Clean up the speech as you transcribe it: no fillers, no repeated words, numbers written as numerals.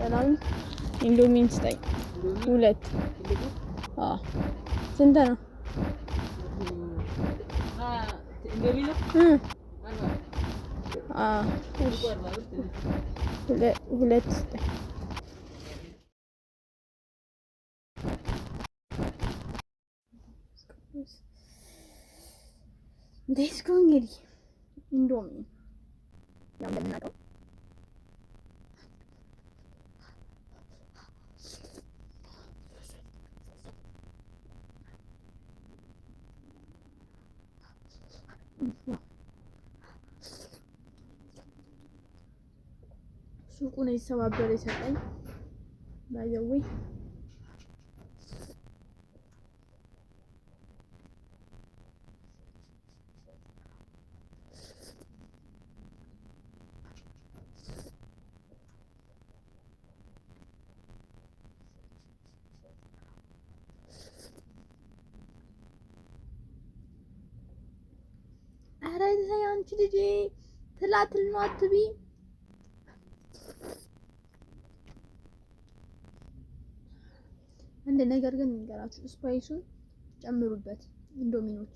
ሰላም ኢንዶሚን ስጠኝ 2 ስንት ነው? ኢንዶሚን ሁለት ስጠኝ። ዴስኮ እንግዲህ ኢንዶሚን ያው እንደምናውቀው ሱቁ ነው የተሰባበረ የሰጠኝ ባይዘዌ ኧረ አንቺ ልጅ ትላትል ነው አትቢ። አንድ ነገር ግን ንገራችሁ፣ ስፓይሱን ጨምሩበት ኢንዶሚኖች